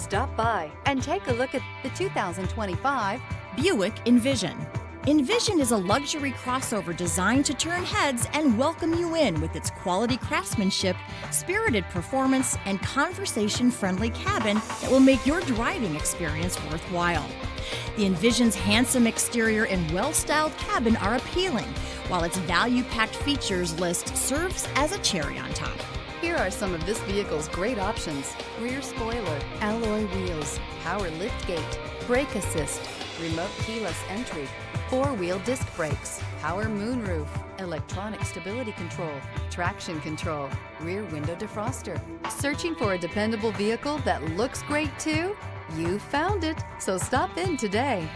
Stop by and take a look at the 2025 Buick Envision. Envision is a luxury crossover designed to turn heads and welcome you in with its quality craftsmanship, spirited performance, and conversation-friendly cabin that will make your driving experience worthwhile. The Envision's handsome exterior and well-styled cabin are appealing, while its value-packed features list serves as a cherry on top. Here are some of this vehicle's great options: rear spoiler, alloy wheels, power liftgate, brake assist, remote keyless entry, four-wheel disc brakes, power moonroof, electronic stability control, traction control, rear window defroster. Searching for a dependable vehicle that looks great too? You found it, so stop in today.